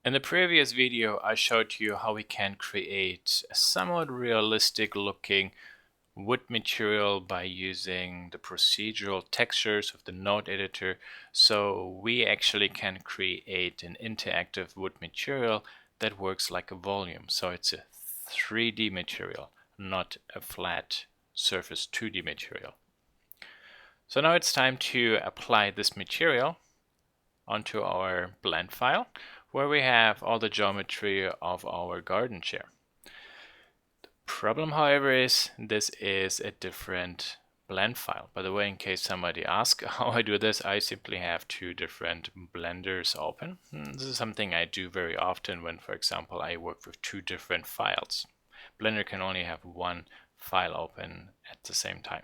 In the previous video, I showed you how we can create a somewhat realistic looking wood material by using the procedural textures of the node editor. So we actually can create an interactive wood material that works like a volume. So it's a 3D material, not a flat surface 2D material. So now it's time to apply this material onto our blend file, where we have all the geometry of our garden chair. The problem, however, is this is a different blend file. By the way, in case somebody asks how I do this, I simply have two different blenders open. This is something I do very often when, for example, I work with two different files. Blender can only have one file open at the same time.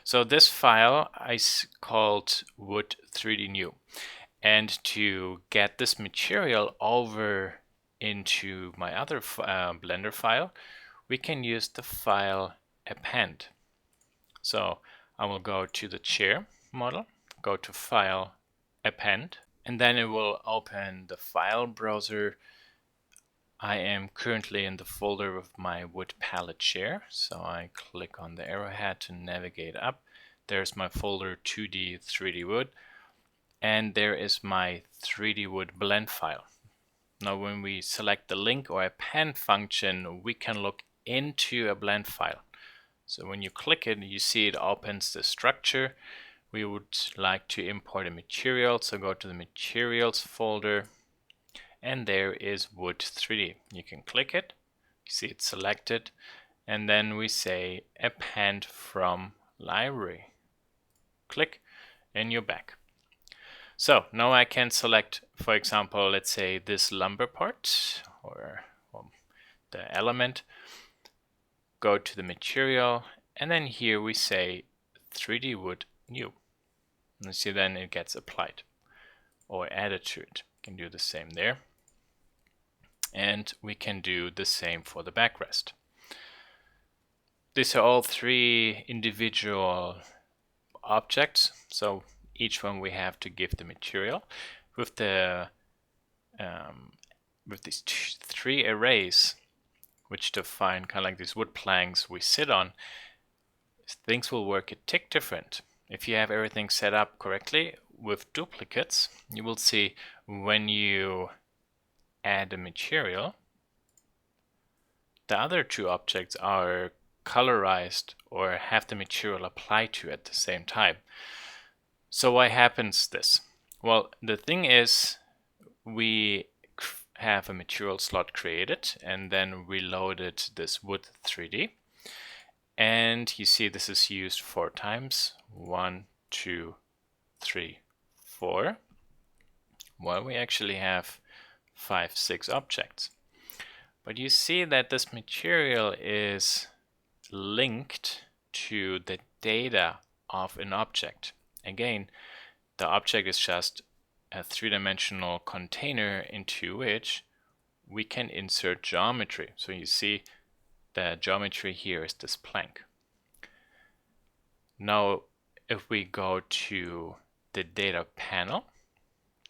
So this file is called Wood 3D New. And to get this material over into my other Blender file, we can use the file append. So I will go to the chair model, go to File, Append, and then it will open the file browser. I am currently in the folder with my wood palette chair, so I click on the arrowhead to navigate up. There's my folder 2D 3D wood, and there is my 3D wood blend file. Now when we select the link or append function, we can look into a blend file. So when you click it, you see it opens the structure. We would like to import a material, so go to the materials folder, and there is Wood 3D. You can click it, you see it selected, and then we say append from library. Click, and you're back. So now I can select, for example, let's say this lumber part or the element, go to the material, and then here we say 3D Wood New. And you see then it gets applied or added to it. You can do the same there. And we can do the same for the backrest. These are all three individual objects, so each one we have to give the material. With the with these three arrays, which define kind of like these wood planks we sit on, things will work a tick different. If you have everything set up correctly with duplicates, you will see when you add a material, the other two objects are colorized or have the material applied to at the same time. So why happens this? Well, the thing is, we have a material slot created and then we loaded this Wood 3D. And you see this is used 4 times. 1, 2, 3, 4. Well, we actually have 5, 6 objects. But you see that this material is linked to the data of an object. Again, the object is just a 3-dimensional container into which we can insert geometry. So you see the geometry here is this plank. Now, if we go to the data panel,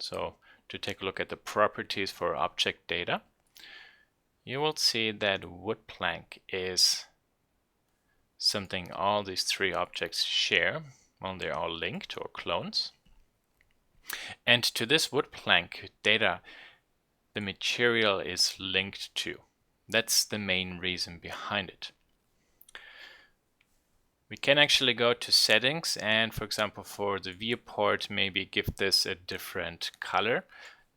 so to take a look at the properties for object data, you will see that wood plank is something all these 3 objects share. Well, they're all linked or clones. And to this wood plank data, the material is linked to. That's the main reason behind it. We can actually go to settings and, for example, for the viewport, maybe give this a different color.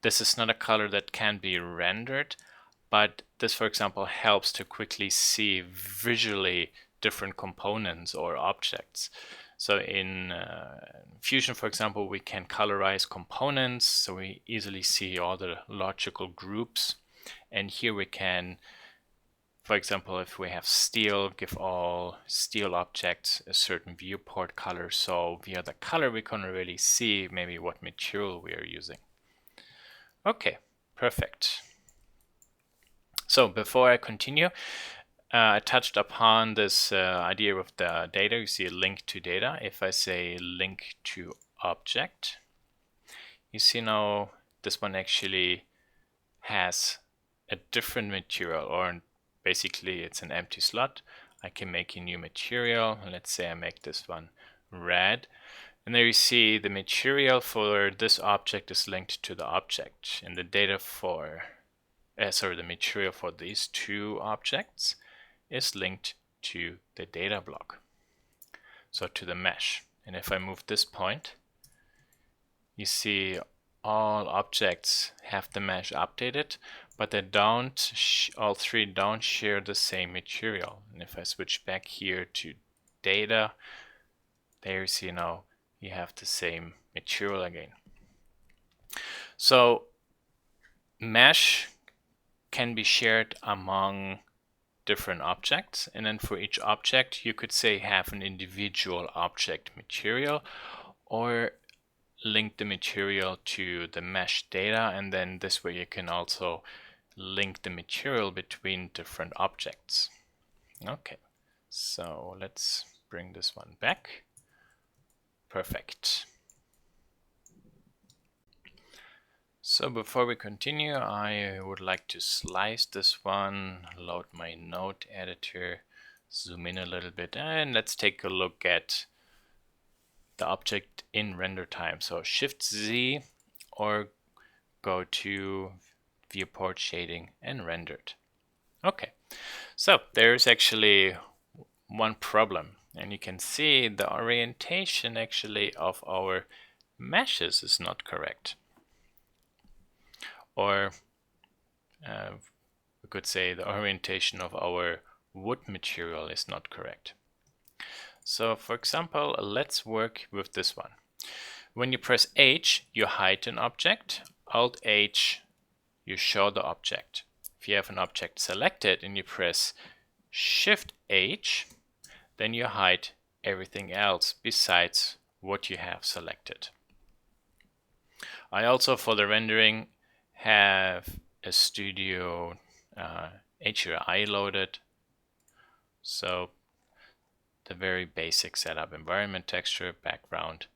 This is not a color that can be rendered, but this, for example, helps to quickly see visually different components or objects. So in Fusion, for example, we can colorize components, so we easily see all the logical groups. And here we can, for example, if we have steel, give all steel objects a certain viewport color. So via the color, we can really see maybe what material we are using. Okay, perfect. So before I continue, I touched upon this idea with the data. You see a link to data. If I say link to object, you see now this one actually has a different material, or basically it's an empty slot. I can make a new material. Let's say I make this one red. And there you see the material for this object is linked to the object, and the data for, the material for these two objects is linked to the data block, so to the mesh. And if I move this point, you see all objects have the mesh updated, but they don't, all three don't share the same material. And if I switch back here to data, there you see now you have the same material again. So mesh can be shared among different objects, and then for each object you could say have an individual object material, or link the material to the mesh data, and then this way you can also link the material between different objects. Okay, so let's bring this one back. Perfect. So before we continue, I would like to slice this one, load my node editor, zoom in a little bit, and let's take a look at the object in render time. So Shift Z, or go to viewport shading and render it. Okay, so there's actually one problem, and you can see the orientation actually of our meshes is not correct. Or we could say the orientation of our wood material is not correct. So for example, let's work with this one. When you press H, you hide an object. Alt H, you show the object. If you have an object selected and you press Shift H, then you hide everything else besides what you have selected. I also, for the rendering, have a Studio HDRI loaded. So the very basic setup: environment, texture, background,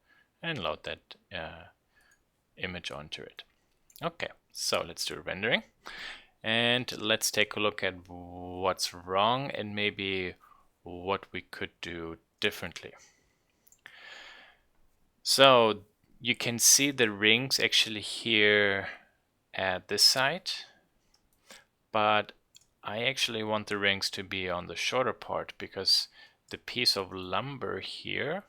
and load that image onto it. Okay, so let's do rendering, and let's take a look at what's wrong and maybe what we could do differently. So you can see the rings actually here at this side, but I actually want the rings to be on the shorter part, because the piece of lumber here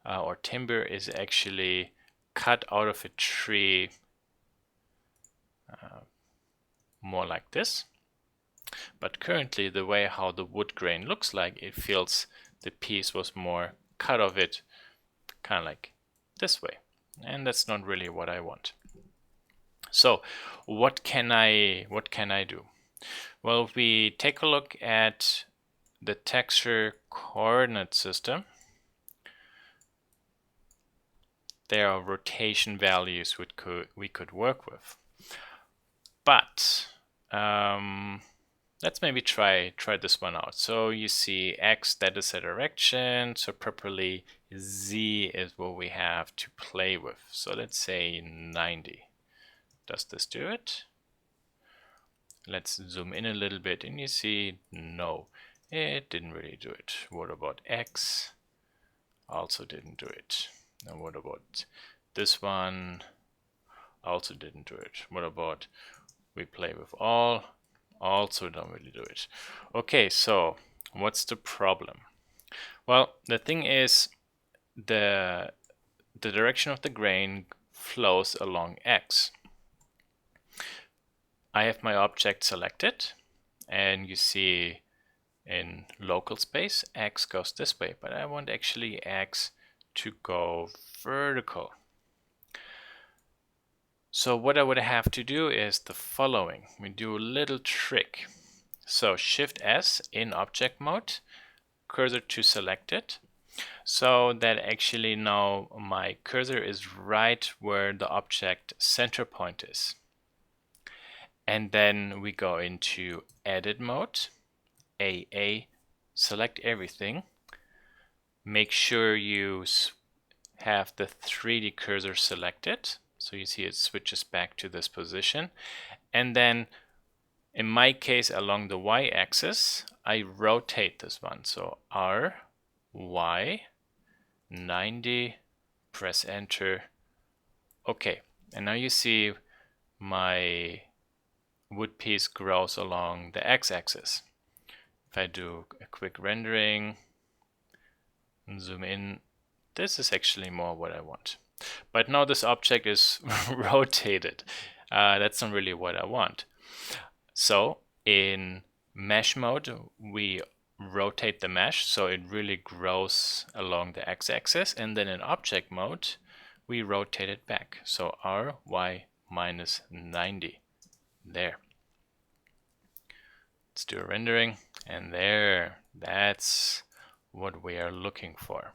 or timber is actually cut out of a tree more like this. But currently, the way how the wood grain looks like, it feels the piece was more cut of it kind of like this way, and that's not really what I want. So what can I do? Well, if we take a look at the texture coordinate system, there are rotation values we could work with. But let's maybe try this one out. So you see X, that is a direction, so properly Z is what we have to play with. So let's say 90. Does this do it? Let's zoom in a little bit, and you see, no, it didn't really do it. What about X? Also didn't do it. Now what about this one? Also didn't do it. What about we play with all? Also don't really do it. Okay, so what's the problem? Well, the thing is, the direction of the grain flows along X. I have my object selected, and you see in local space X goes this way, but I want actually X to go vertical. So what I would have to do is the following. We do a little trick. So Shift S in object mode, cursor to selected, so that actually now my cursor is right where the object center point is. And then we go into edit mode, AA, select everything. Make sure you have the 3D cursor selected, So you see it switches back to this position. And then in my case, along the y-axis, I rotate this one. So R, Y, 90, press enter. Okay, and now you see my wood piece grows along the x-axis. If I do a quick rendering and zoom in, this is actually more what I want. But now this object is rotated. That's not really what I want. So in mesh mode, we rotate the mesh so it really grows along the x-axis, and then in object mode, we rotate it back. So R, Y, minus 90. There. Let's do a rendering, and there, that's what we are looking for.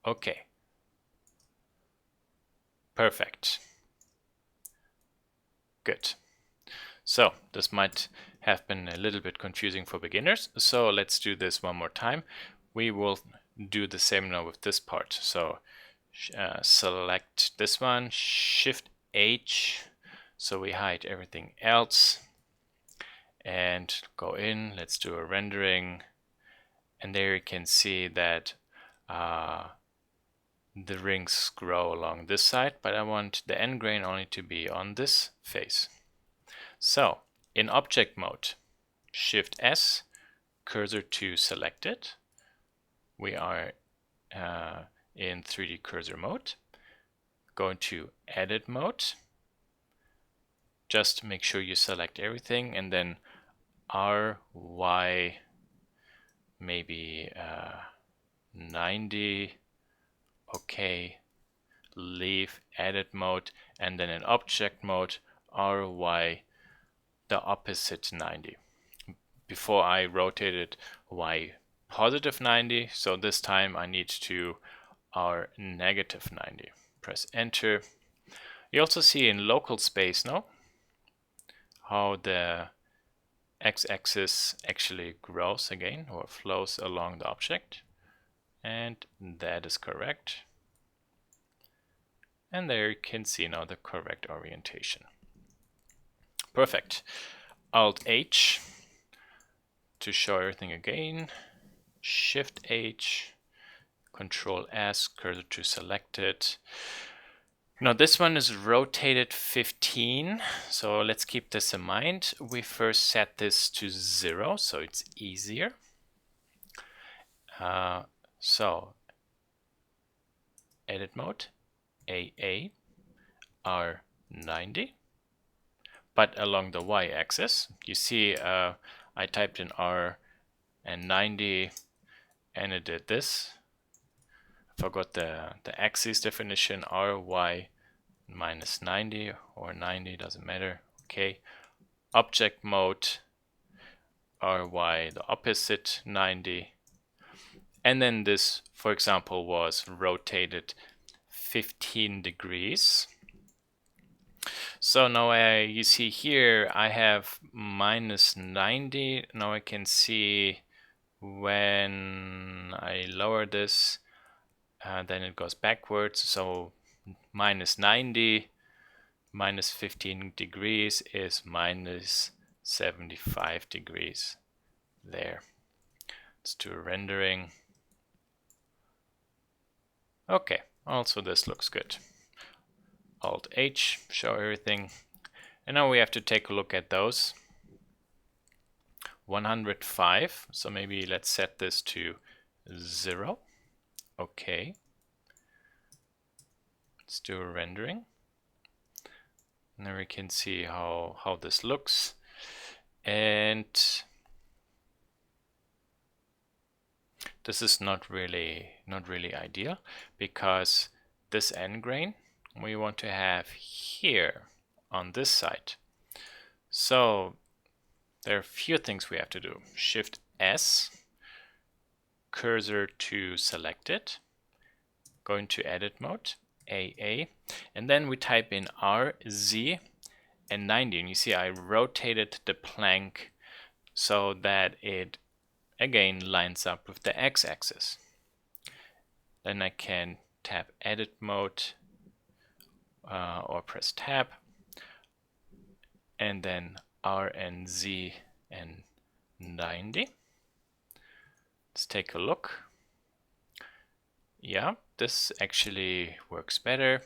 Okay. Perfect. Good. So this might have been a little bit confusing for beginners. So let's do this one more time. We will do the same now with this part. So select this one, Shift H, so we hide everything else, and go in. Let's do a rendering, and there you can see that the rings grow along this side, but I want the end grain only to be on this face. So in object mode, Shift S, cursor to selected. We are in 3D cursor mode. Go into edit mode. Just make sure you select everything, and then R, Y, maybe 90. Okay, leave edit mode, and then in object mode, R, Y, the opposite 90. Before I rotated Y positive 90, so this time I need to R negative 90. Press enter. You also see in local space now how the x-axis actually grows again or flows along the object, and that is correct. And there you can see now the correct orientation. Perfect. Alt H to show everything again. Shift H, Control S, cursor to selected. Now this one is rotated 15, so let's keep this in mind. We first set this to 0, so it's easier. So edit mode, AA, R90, but along the y-axis. You see I typed in R and 90, and it did this. I forgot the axis definition, R, Y, minus 90 or 90, doesn't matter. Okay, object mode, R, Y, the opposite 90. And then this, for example, was rotated 15 degrees. So now you see here I have minus 90. Now I can see when I lower this, then it goes backwards. So minus 90 minus 15 degrees is minus 75 degrees. There. Let's do a rendering. Okay, also this looks good. Alt H, show everything. And now we have to take a look at those. 105, so maybe let's set this to 0. Okay. Let's do a rendering. And then we can see how this looks. And this is not really ideal, because this end grain we want to have here on this side. So there are a few things we have to do. Shift S, cursor to selected, go into edit mode, AA, and then we type in R, Z, and 90. And you see I rotated the plank so that it again lines up with the x-axis. Then I can tap edit mode, or press tab, and then RNZ and 90. Let's take a look. Yeah, this actually works better.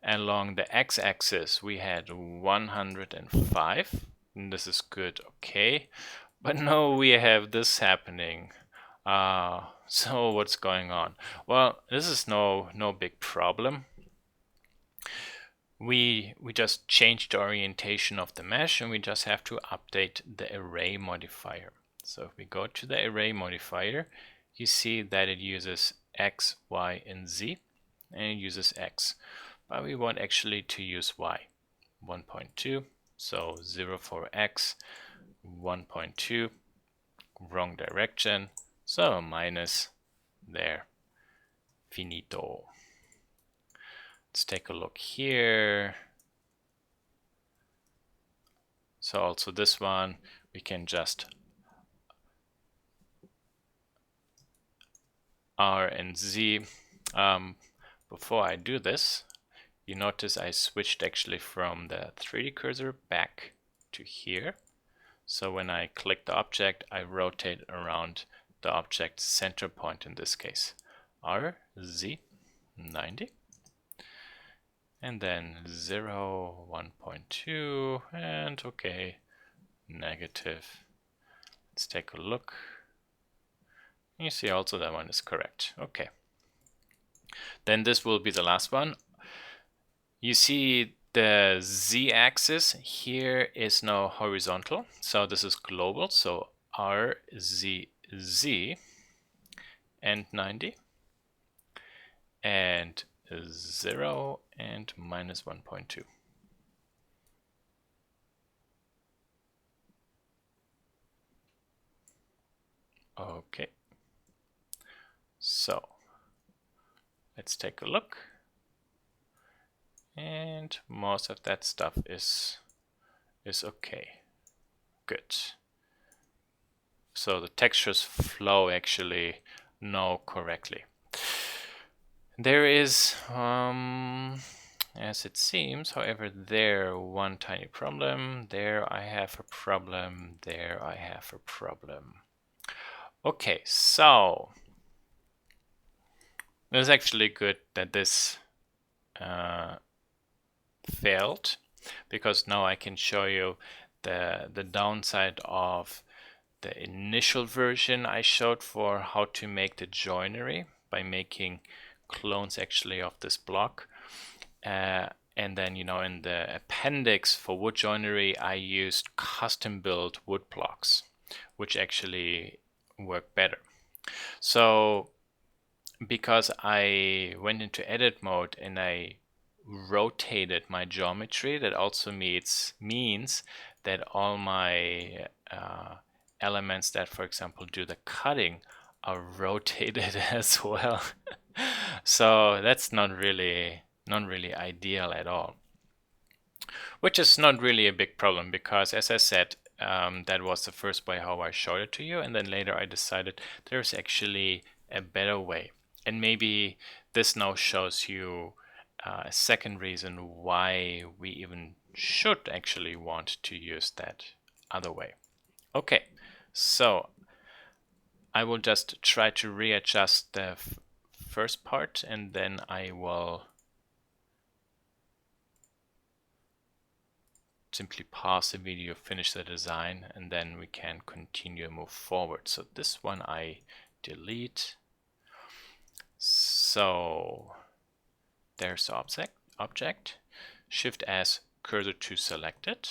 Along the x-axis we had 105, and this is good, okay. But now we have this happening. So what's going on? Well, this is no big problem. We just changed the orientation of the mesh, and we just have to update the array modifier. So if we go to the array modifier, you see that it uses x, y, and z, and it uses x. But we want actually to use y. 1.2, so 0 for x, 1.2, wrong direction, so minus there. Finito. Let's take a look here. So also this one, we can just R and Z. Before I do this, you notice I switched actually from the 3D cursor back to here. So when I click the object, I rotate around the object's center point in this case. R, Z, 90. And then 0, 1.2, and okay, negative. Let's take a look. You see also that one is correct. Okay. Then this will be the last one. You see the z-axis here is now horizontal, so this is global, so R, Z, Z, and 90, and 0 and minus 1.2. Okay, so let's take a look, and most of that stuff is okay. Good. So the textures flow actually now correctly. There is, as it seems, however, there one tiny problem. There I have a problem. There I have a problem. Okay, so it's actually good that this failed, because now I can show you the downside of the initial version I showed for how to make the joinery by making clones actually of this block. And then, you know, in the appendix for wood joinery, I used custom built wood blocks, which actually work better. So because I went into edit mode and I rotated my geometry, that also means that all my elements that, for example, do the cutting are rotated as well. So that's not really ideal at all, which is not really a big problem, because as I said, that was the first way how I showed it to you, and then later I decided there's actually a better way, and maybe this now shows you a second reason why we even should actually want to use that other way. Okay, so I will just try to readjust the first part, and then I will simply pause the video, finish the design, and then we can continue and move forward. So this one I delete. So there's the object. Shift S, cursor to selected.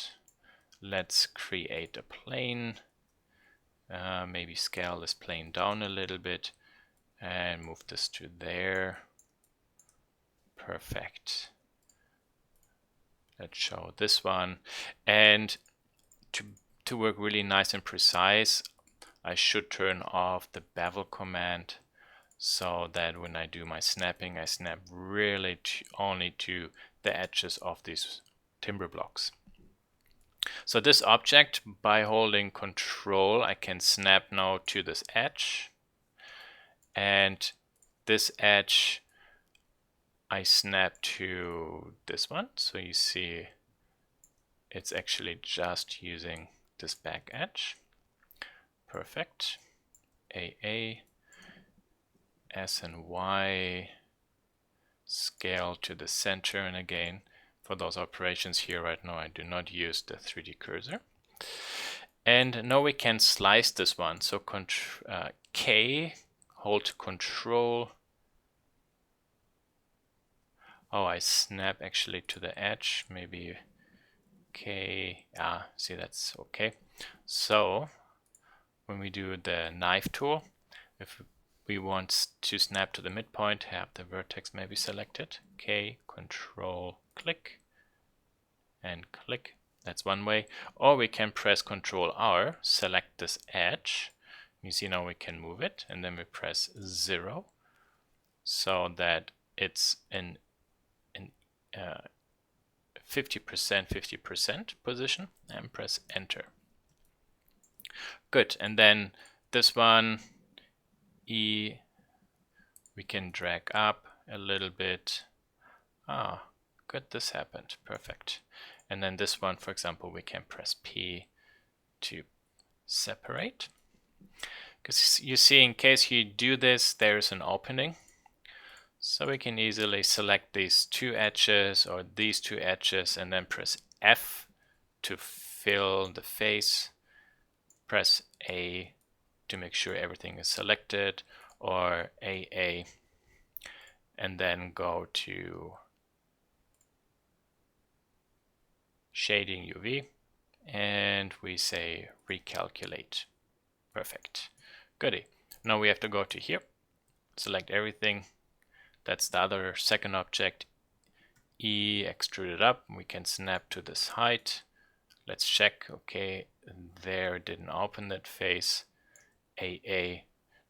Let's create a plane. Maybe scale this plane down a little bit and move this to there. Perfect. Let's show this one. And to work really nice and precise, I should turn off the bevel command, so that when I do my snapping, I snap really only to the edges of these timber blocks. So this object, by holding Control, I can snap now to this edge, and this edge I snap to this one, so you see it's actually just using this back edge. Perfect. AA, S and Y, scale to the center, and again, for those operations here right now, I do not use the 3D cursor. And now we can slice this one, so K, hold Control. Oh, I snap actually to the edge, maybe K, see, that's okay. So when we do the knife tool, if we want to snap to the midpoint, have the vertex maybe selected, K, Control, click, and click. That's one way. Or we can press Control R, select this edge. You see now we can move it, and then we press 0 so that it's in 50% position, and press enter. Good. And then this one, E, we can drag up a little bit. Good, this happened. Perfect. And then this one, for example, we can press P to separate. Because you see, in case you do this, there's an opening. So we can easily select these two edges or these two edges and then press F to fill the face. Press A to make sure everything is selected, or AA, and then go to shading UV and we say recalculate. Perfect. Goodie. Now we have to go to here, select everything. That's the other second object. E, extrude it up. We can snap to this height. Let's check. Okay, there, didn't open that face. AA,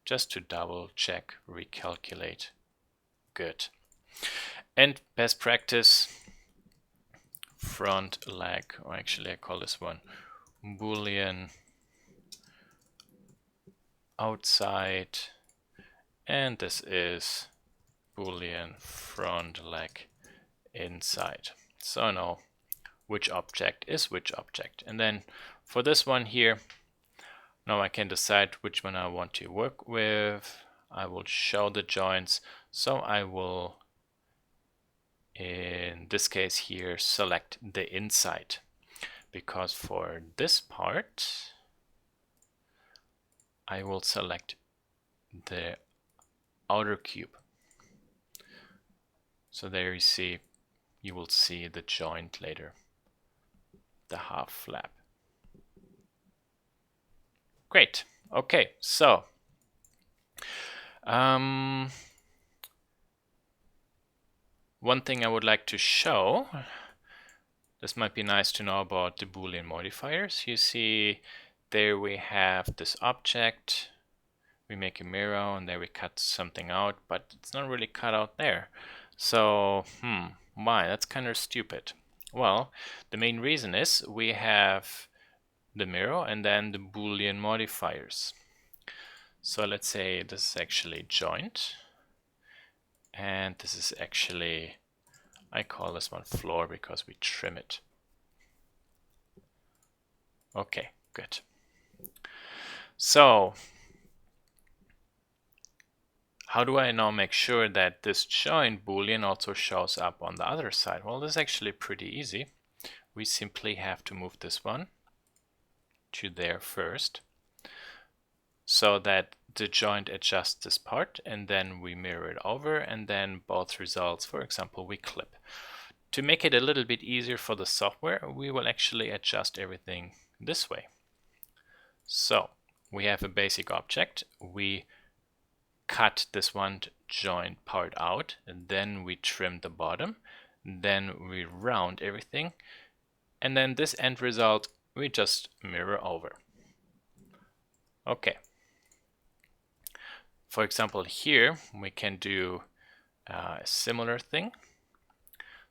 just to double check, recalculate. Good. And best practice, front leg, or actually I call this one Boolean outside, and this is Boolean front leg inside. So now which object is which object. And then for this one here, now I can decide which one I want to work with. I will show the joints. So I will, in this case here, select the inside, because for this part I will select the outer cube. So there you see, you will see the joint later, the half flap. Great. Okay, so one thing I would like to show, this might be nice to know about the Boolean modifiers. You see there we have this object, we make a mirror, and there we cut something out, but it's not really cut out there. So, why? That's kind of stupid. Well, the main reason is we have the mirror and then the Boolean modifiers. So let's say this is actually joint, and this is actually, I call this one floor because we trim it. Okay, good. So how do I now make sure that this joint Boolean also shows up on the other side? Well, this is actually pretty easy. We simply have to move this one to there first, so that the joint adjusts this part, and then we mirror it over, and then both results, for example, we clip. To make it a little bit easier for the software, we will actually adjust everything this way. So we have a basic object, we cut this one joint part out, and then we trim the bottom, then we round everything, and then this end result we just mirror over. Okay. For example, here we can do a similar thing.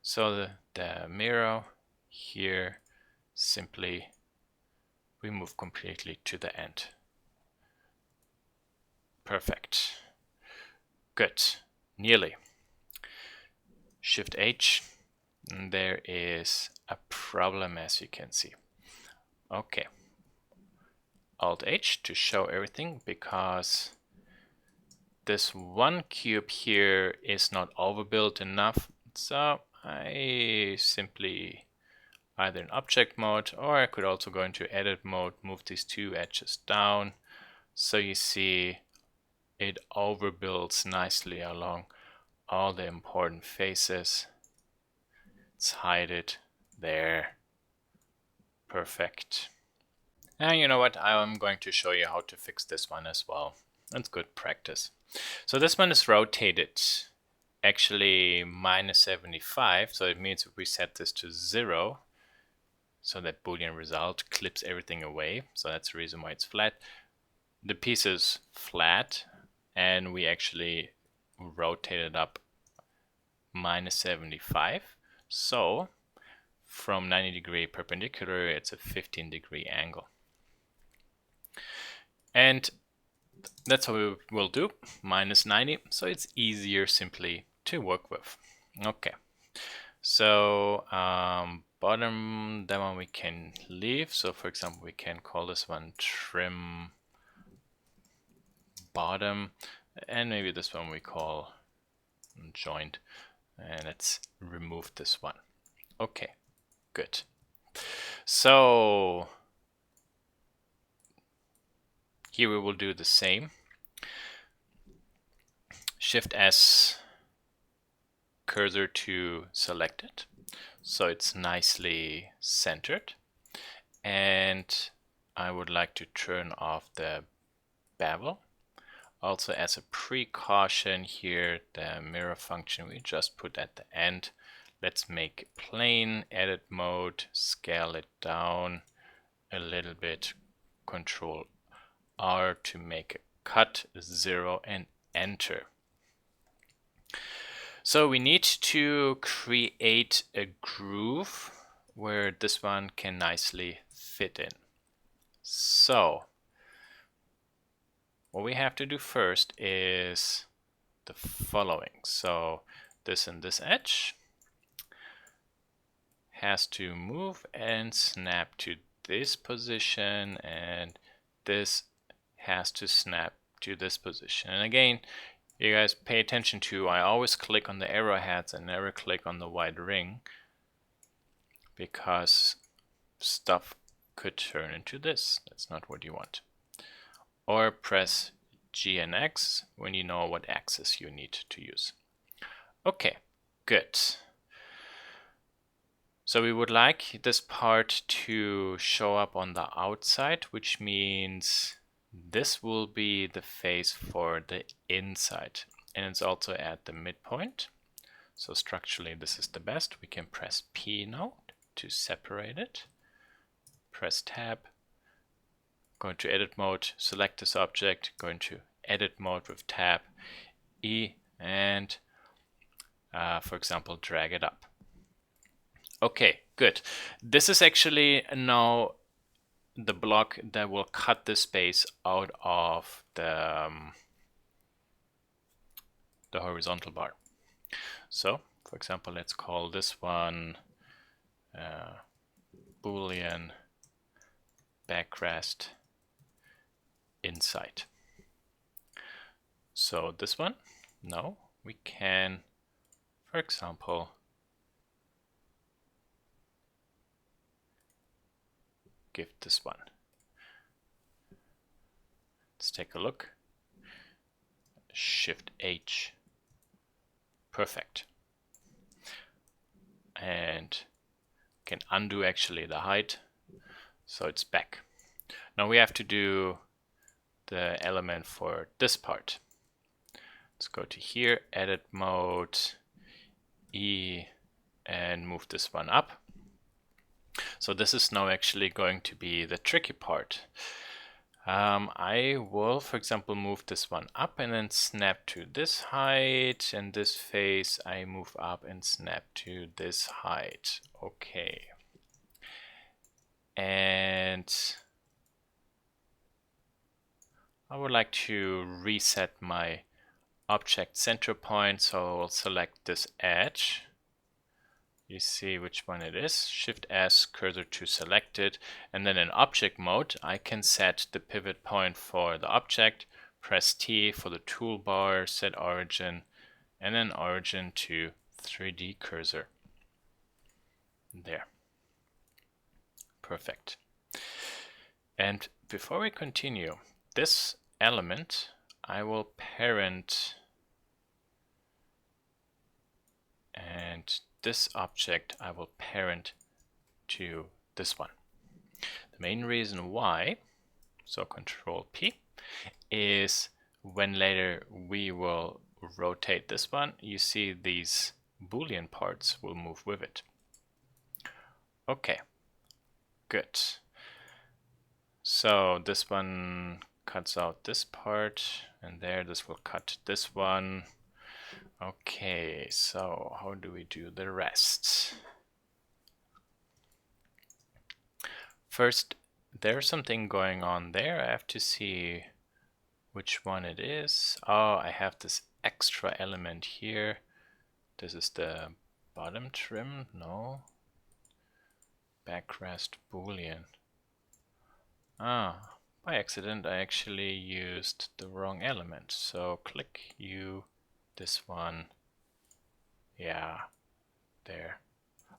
So the mirror here, simply we move completely to the end. Perfect. Good. Nearly. Shift H, and there is a problem, as you can see. Okay, Alt H to show everything, because this one cube here is not overbuilt enough. So I simply either in object mode, or I could also go into edit mode, move these two edges down. So you see it overbuilds nicely along all the important faces. Let's hide it there. Perfect. And you know what? I'm going to show you how to fix this one as well. That's good practice. So this one is rotated actually -75. So it means if we set this to 0, so that Boolean result clips everything away. So that's the reason why it's flat. The piece is flat, and we actually rotate it up -75. So from 90-degree perpendicular, it's a 15-degree angle. And that's what we will do, -90, so it's easier simply to work with. Okay, so bottom, that one we can leave. So for example, we can call this one trim bottom, and maybe this one we call joint, and let's remove this one. Okay, good. So here we will do the same. Shift S, cursor to selected, so it's nicely centered. And I would like to turn off the bevel. Also, as a precaution here, the mirror function we just put at the end. Let's make it plain, edit mode, scale it down a little bit, Control R to make a cut, 0, and enter. So we need to create a groove where this one can nicely fit in. So what we have to do first is the following. So this and this edge has to move and snap to this position, and this has to snap to this position. And again, you guys pay attention to, I always click on the arrowheads and never click on the white ring, because stuff could turn into this. That's not what you want. Or press G and X when you know what axis you need to use. Okay, good. So we would like this part to show up on the outside, which means this will be the face for the inside. And it's also at the midpoint. So structurally this is the best. We can press P now to separate it. Press Tab. Go into edit mode, select this object, go into edit mode with Tab, E, and for example, drag it up. Okay, good. This is actually now the block that will cut the space out of the horizontal bar. So, for example, let's call this one Boolean backrest inside. So this one, no, we can, for example, give this one. Let's take a look. Shift H. Perfect. And can undo actually the height, so it's back. Now we have to do the element for this part. Let's go to here, edit mode, E, and move this one up. So this is now actually going to be the tricky part. I will, for example, move this one up and then snap to this height, and this face I move up and snap to this height. Okay. And I would like to reset my object center point, so I will select this edge You see which one it is. Shift S, cursor to selected, and then in object mode I can set the pivot point for the object, press T for the toolbar, set origin, and then origin to 3D cursor. There. Perfect. And before we continue, this element I will parent, and this object I will parent to this one. The main reason why, so Control P, is when later we will rotate this one, you see these Boolean parts will move with it. Okay, good. So this one cuts out this part, and there this will cut this one. Okay, so how do we do the rest? First, there's something going on there. I have to see which one it is. Oh, I have this extra element here. This is the bottom trim, no. Backrest Boolean. Ah, by accident I actually used the wrong element. So click U, this one. Yeah, there.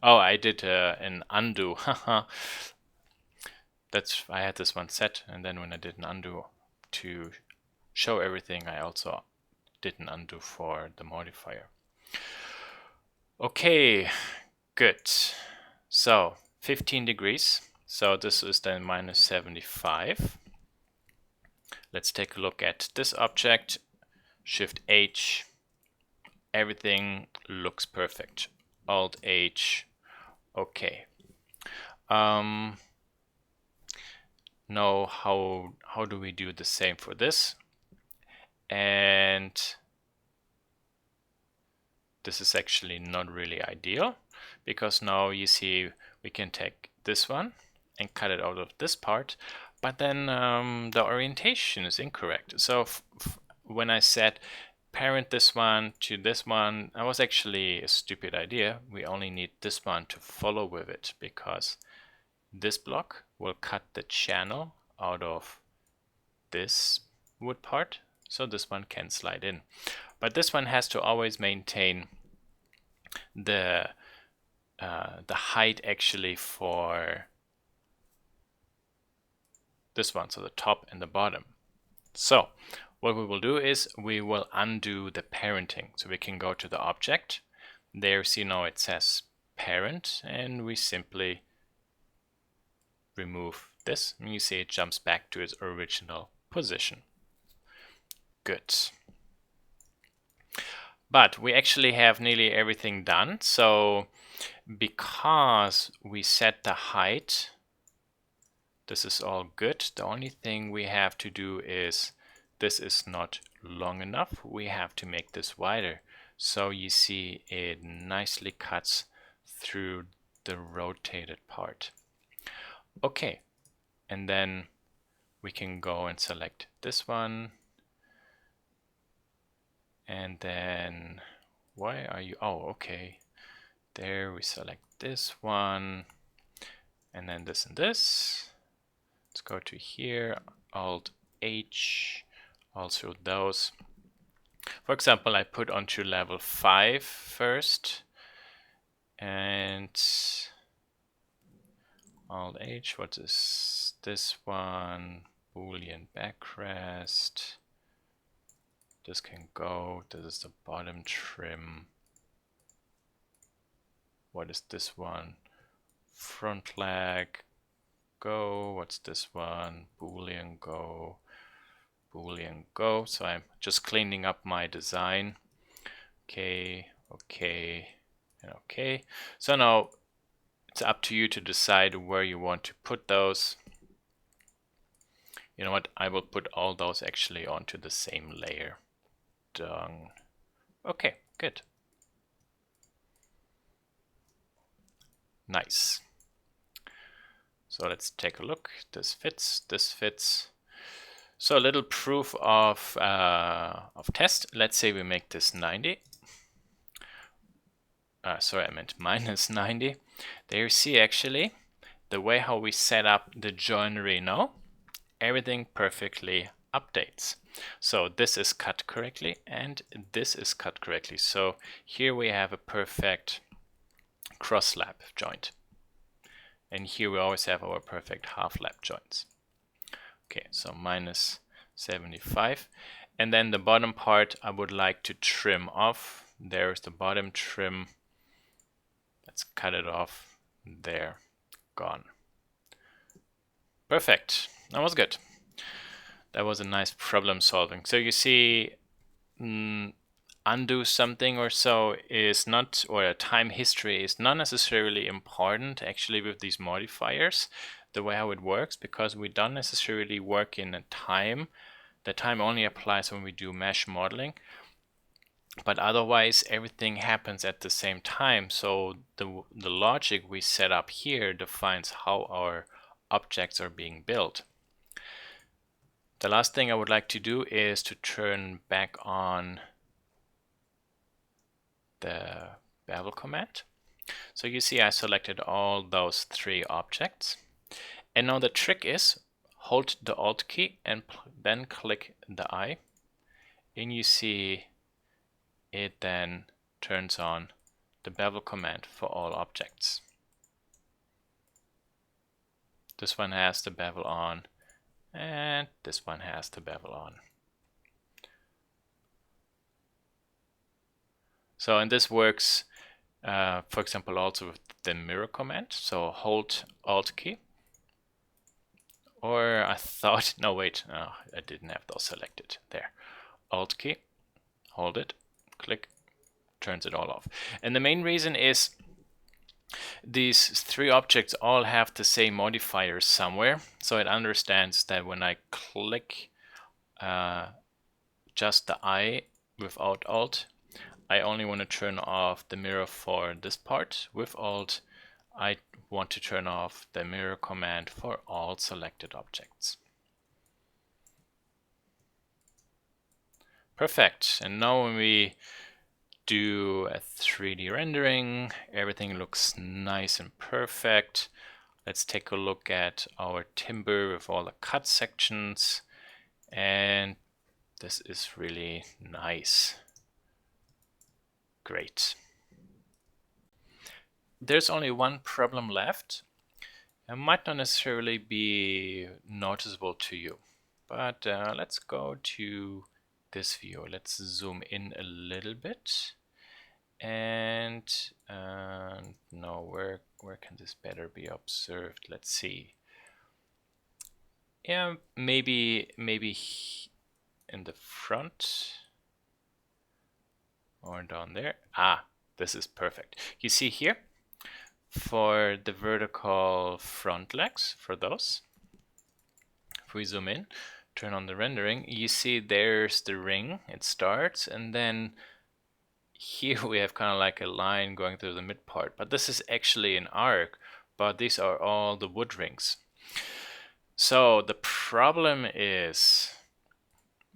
Oh, I did an undo. Haha. I had this one set, and then when I did an undo to show everything, I also did an undo for the modifier. Okay, good. So 15 degrees. So this is then minus 75. Let's take a look at this object. Shift H. Everything looks perfect. Alt H. Okay. Now how do we do the same for this? And this is actually not really ideal, because now you see we can take this one and cut it out of this part, but then the orientation is incorrect. So when I said parent this one to this one, that was actually a stupid idea. We only need this one to follow with it, because this block will cut the channel out of this wood part, so this one can slide in. But this one has to always maintain the height actually for this one, so the top and the bottom. So what we will do is we will undo the parenting. So we can go to the object. There, see, now it says parent, and we simply remove this, and you see it jumps back to its original position. Good. But we actually have nearly everything done. So because we set the height, this is all good. The only thing we have to do is, this is not long enough. We have to make this wider. So you see it nicely cuts through the rotated part. Okay, and then we can go and select this one. And then, why are you, oh, okay. There we select this one, and then this and this. Let's go to here, Alt H, also those. For example, I put onto level 5 first, and Alt H, what is this one? Boolean backrest. This can go, this is the bottom trim. What is this one? Front leg, go. What's this one? Boolean go, Boolean go. So I'm just cleaning up my design. Okay, okay, and okay. So now it's up to you to decide where you want to put those. You know what? I will put all those actually onto the same layer. Done. Okay, good. Nice. So let's take a look. This fits, this fits. So a little proof of test. Let's say we make this 90. sorry, I meant minus 90. There you see actually the way how we set up the joinery now, everything perfectly updates. So this is cut correctly and this is cut correctly. So here we have a perfect cross lap joint. And here we always have our perfect half lap joints. Okay, so minus 75. And then the bottom part I would like to trim off. There's the bottom trim. Let's cut it off. There, gone. Perfect. That was good. That was a nice problem solving. So you see, undo something or so is not, or a time history is not necessarily important actually with these modifiers, the way how it works, because we don't necessarily work in a time. The time only applies when we do mesh modeling. But otherwise, everything happens at the same time. So the logic we set up here defines how our objects are being built. The last thing I would like to do is to turn back on the bevel command. So you see I selected all those 3 objects. And now the trick is hold the Alt key and then click the eye. And you see it then turns on the bevel command for all objects. This one has the bevel on, and this one has the bevel on. So, and this works, for example, also with the mirror command. So hold Alt key. Or I thought, no wait, I didn't have those selected. There, Alt key, hold it, click, turns it all off. And the main reason is these 3 objects all have the same modifiers somewhere. So it understands that when I click just the eye without Alt, I only want to turn off the mirror for this part. With Alt, I want to turn off the mirror command for all selected objects. Perfect. And now when we do a 3D rendering, everything looks nice and perfect. Let's take a look at our timber with all the cut sections, and this is really nice. Great. There's only one problem left. It might not necessarily be noticeable to you, but let's go to this view. Let's zoom in a little bit. And no, where can this better be observed? Let's see. Yeah, maybe in the front or down there. Ah, this is perfect. You see here for the vertical front legs, for those, if we zoom in, turn on the rendering, you see there's the ring. It starts, and then here we have kind of like a line going through the mid part, but this is actually an arc, but these are all the wood rings. So the problem is,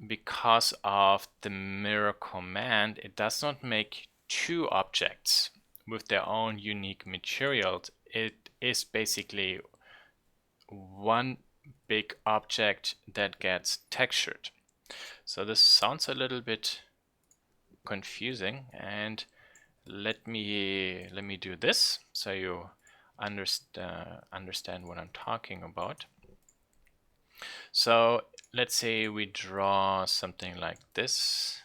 because of the mirror command, it does not make 2 objects with their own unique materials. It is basically one big object that gets textured. So this sounds a little bit confusing, and let me do this so you understand what I'm talking about. So let's say we draw something like this,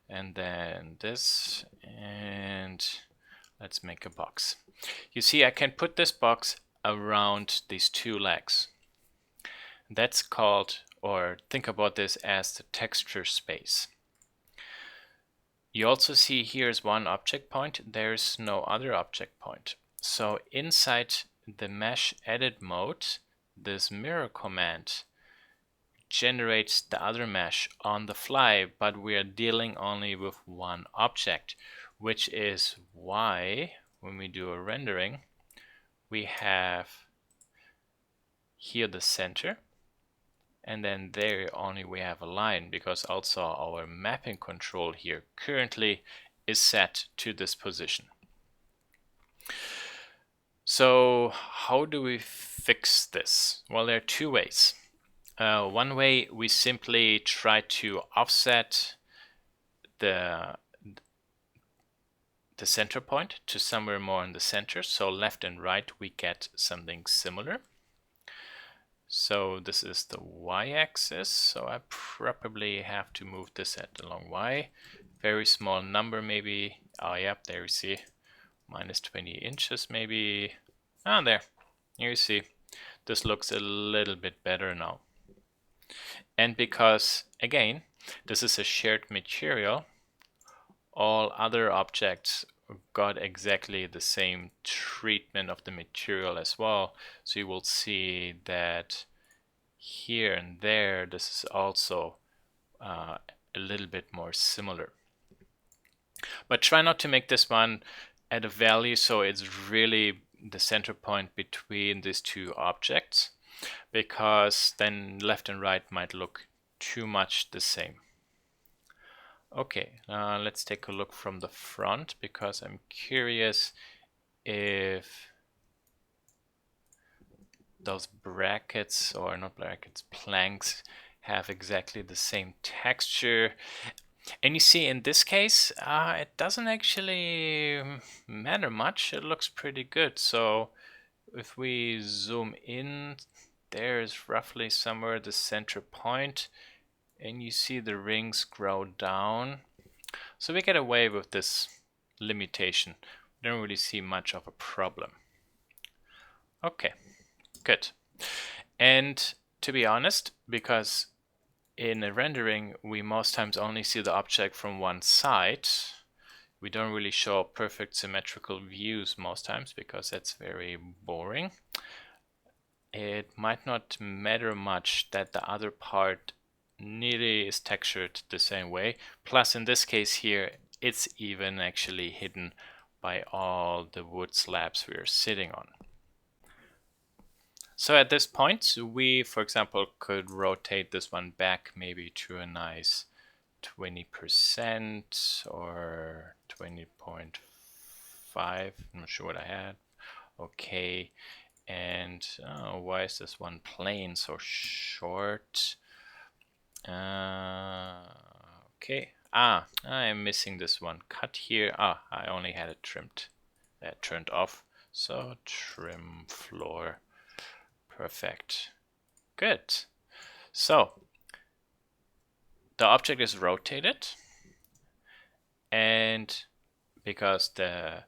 and then this, and let's make a box. You see, I can put this box around these 2 legs. That's called, or think about this as the texture space. You also see here's one object point, there's no other object point. So inside the mesh edit mode, this mirror command generates the other mesh on the fly, but we are dealing only with one object, which is why when we do a rendering, we have here the center, and then there only we have a line, because also our mapping control here currently is set to this position. So how do we fix this? Well, there are two ways. One way, we simply try to offset the center point to somewhere more in the center. So left and right, we get something similar. So this is the y-axis. So I probably have to move this along y. Very small number maybe. Oh, yep, there you see. Minus 20 inches maybe. Ah, there. Here you see. This looks a little bit better now. And because, again, this is a shared material, all other objects got exactly the same treatment of the material as well. So you will see that here and there, this is also a little bit more similar. But try not to make this one at a value so it's really the center point between these two objects, because then left and right might look too much the same. Okay, let's take a look from the front, because I'm curious if those brackets, or not brackets, planks, have exactly the same texture. And you see, in this case, it doesn't actually matter much. It looks pretty good. So if we zoom in, there's roughly somewhere the center point, and you see the rings grow down. So we get away with this limitation. We don't really see much of a problem. Okay, good. And to be honest, because in a rendering we most times only see the object from one side, we don't really show perfect symmetrical views most times, because that's very boring. It might not matter much that the other part nearly is textured the same way. Plus, in this case here, it's even actually hidden by all the wood slabs we're sitting on. So at this point, we, for example, could rotate this one back maybe to a nice 20% or 20.5. I'm not sure what I had. Okay. And why is this one plane so short? Okay. I'm missing this one cut here. I only had it trimmed. That turned off. So trim floor. Perfect. Good. So the object is rotated, and because the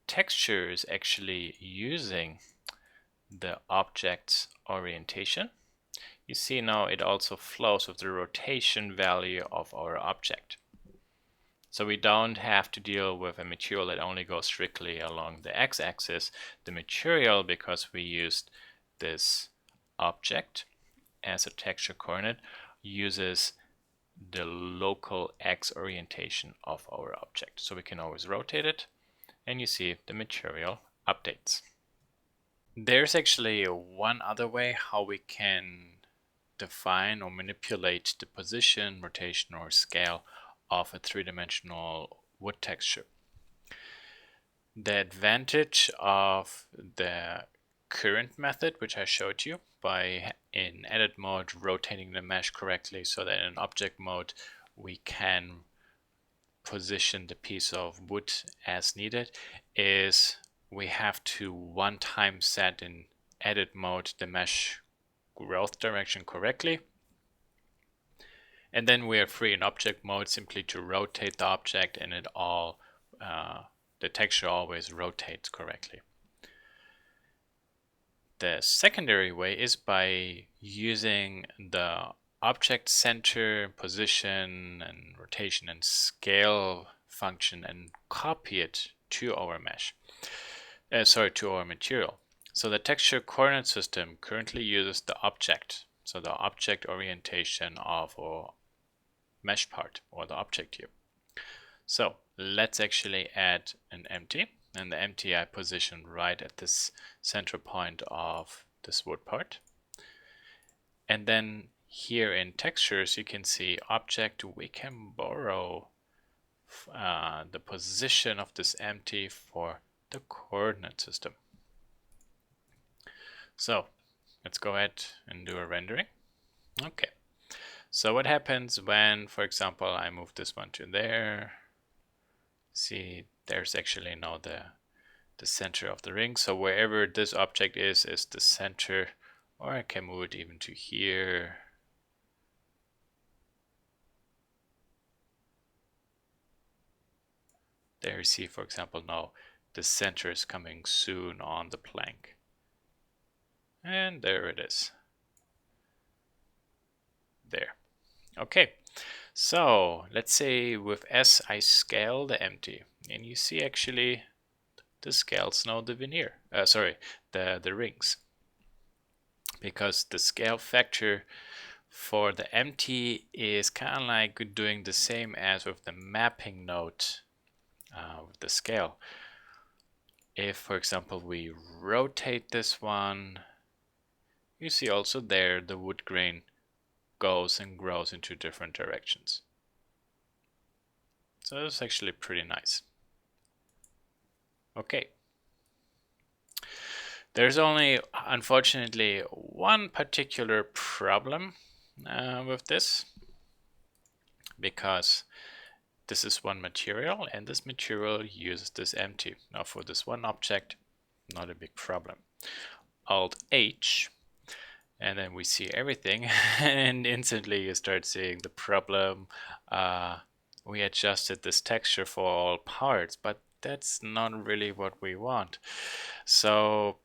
texture is actually using the object's orientation, you see now it also flows with the rotation value of our object. So we don't have to deal with a material that only goes strictly along the x-axis. The material, because we used this object as a texture coordinate, uses the local x orientation of our object. So we can always rotate it, and you see the material updates. There's actually one other way how we can define or manipulate the position, rotation, or scale of a three-dimensional wood texture. The advantage of the current method, which I showed you, by in edit mode rotating the mesh correctly so that in object mode we can position the piece of wood as needed, is we have to one time set in edit mode the mesh growth direction correctly, and then we are free in object mode simply to rotate the object, and it all the texture always rotates correctly. The secondary way is by using the object center, position, and rotation and scale function and copy it to our mesh. To our material. So the texture coordinate system currently uses the object, so the object orientation of our mesh part or the object here. So let's actually add an empty, and the empty I position right at this center point of this wood part. And then here in textures you can see object. We can borrow the position of this empty for the coordinate system. So let's go ahead and do a rendering. Okay, so what happens when, for example, I move this one to there? See, there's actually now the center of the ring. So wherever this object is the center, or I can move it even to here. There you see, for example, now the center is coming soon on the plank. And there it is. There. Okay, so let's say with S I scale the empty, and you see actually the scales now the veneer, the rings, because the scale factor for the empty is kind of like doing the same as with the mapping node with the scale. If, for example, we rotate this one, you see also there the wood grain goes and grows into different directions. So it's actually pretty nice. Okay. There's only, unfortunately, one particular problem with this, because this is one material and this material uses this empty. Now for this one object, not a big problem. Alt H, and then we see everything, and instantly you start seeing the problem. We adjusted this texture for all parts, but that's not really what we want. So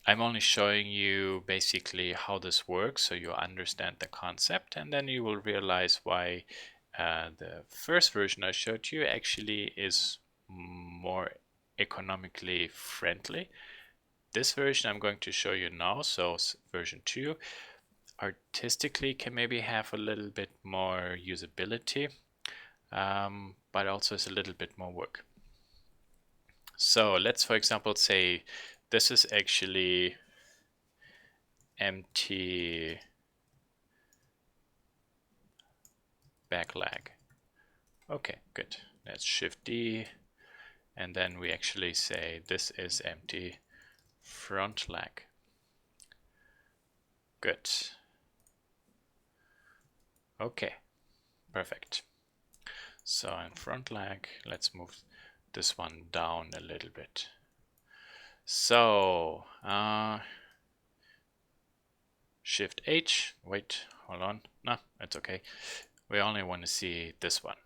I'm only showing you basically how this works so you understand the concept, and then you will realize why the first version I showed you actually is more economically friendly. This version I'm going to show you now, so version 2, artistically can maybe have a little bit more usability, but also is a little bit more work. So let's, for example, say this is actually empty back lag. Okay, good. Let's Shift D, and then we actually say this is empty front lag. Good. Okay, perfect. So in front lag, let's move this one down a little bit. So Shift H, wait, hold on. No, it's okay. We only want to see this one.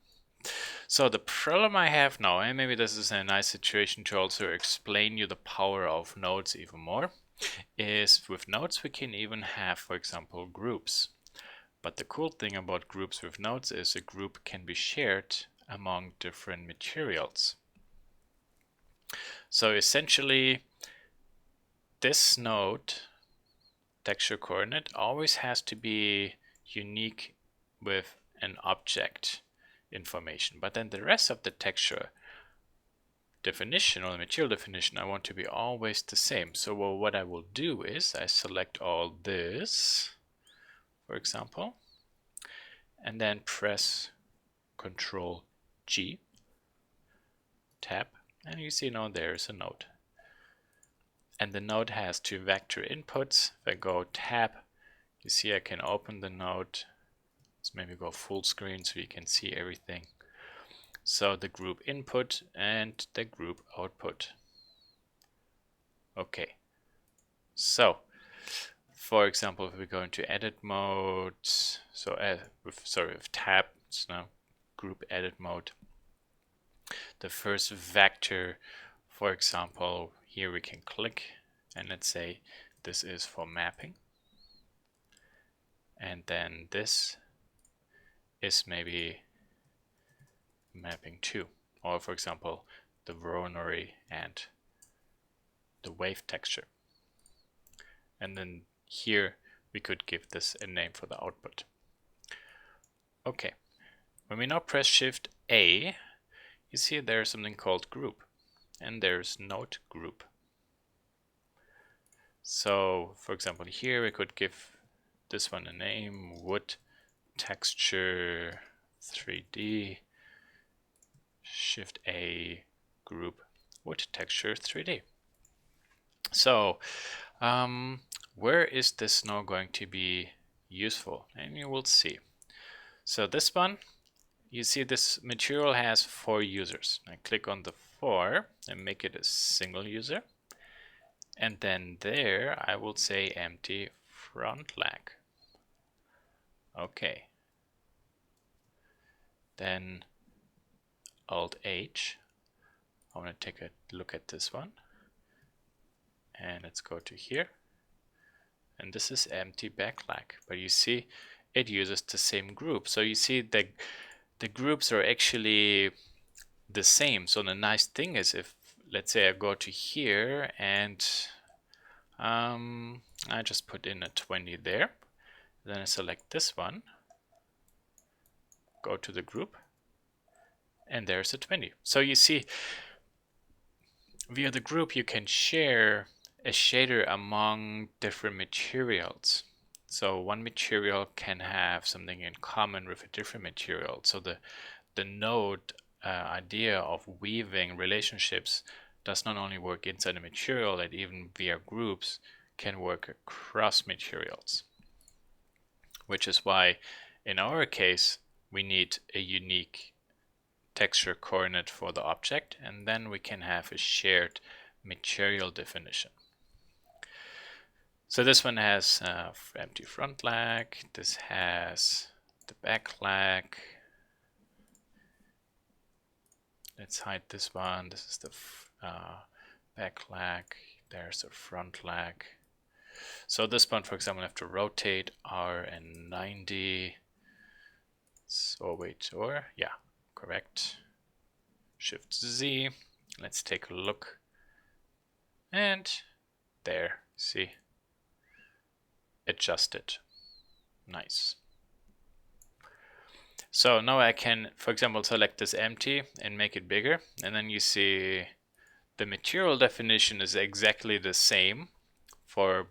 So the problem I have now, and maybe this is a nice situation to also explain you the power of nodes even more, is with nodes we can even have, for example, groups. But the cool thing about groups with nodes is a group can be shared among different materials. So essentially, this node, texture coordinate, always has to be unique with an object information. But then the rest of the texture definition or the material definition I want to be always the same. So what I will do is I select all this, for example, and then press Ctrl G, tab, and you see now there is a node. And the node has two vector inputs. If I go tab, you see I can open the node. Let's maybe go full screen so you can see everything. So the group input and the group output. Okay. So, for example, if we go into edit mode, so with tab, it's now group edit mode. The first vector, for example, here we can click and let's say this is for mapping. And then this is maybe mapping 2, or for example, the Voronoi and the wave texture. And then here we could give this a name for the output. Okay, when we now press Shift A, you see there's something called group, and there's node group. So for example, here we could give this one a name, wood texture 3D, Shift A, group Wood Texture 3D. So where is this now going to be useful? And you will see. So this one, you see this material has 4 users. I click on the 4 and make it a single user. And then there I will say empty front leg. Okay. Then Alt H. I want to take a look at this one. And let's go to here. And this is empty back leg. But you see, it uses the same group. So you see the groups are actually the same. So the nice thing is, if let's say I go to here and I just put in a 20 there, then I select this one, go to the group, and there's a 20. So you see, via the group you can share a shader among different materials. So one material can have something in common with a different material. So the node idea of weaving relationships does not only work inside a material, it even via groups can work across materials. Which is why in our case we need a unique texture coordinate for the object, and then we can have a shared material definition. So this one has empty front leg, this has the back leg. Let's hide this one. This is the back leg. There's the front leg. So this one, for example, I have to rotate R and 90. So wait, or yeah, correct. Shift Z. Let's take a look. And there, see, adjusted. Nice. So now I can, for example, select this empty and make it bigger. And then you see the material definition is exactly the same for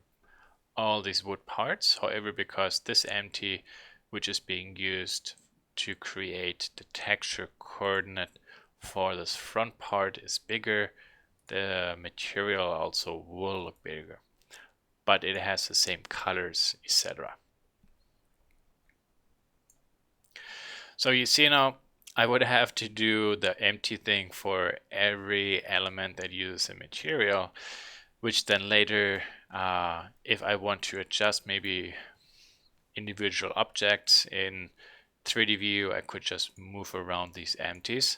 all these wood parts. However, because this empty, which is being used to create the texture coordinate for this front part, is bigger, the material also will look bigger, but it has the same colors, etc. So you see now, I would have to do the empty thing for every element that uses a material, which then later, if I want to adjust maybe individual objects in 3D view, I could just move around these empties.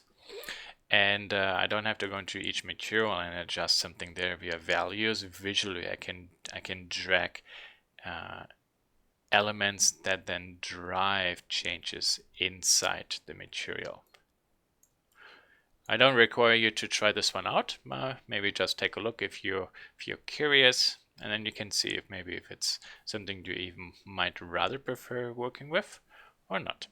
And I don't have to go into each material and adjust something there via values. Visually, I can drag elements that then drive changes inside the material. I don't require you to try this one out. Maybe just take a look if you're curious, and then you can see if it's something you even might rather prefer working with or not.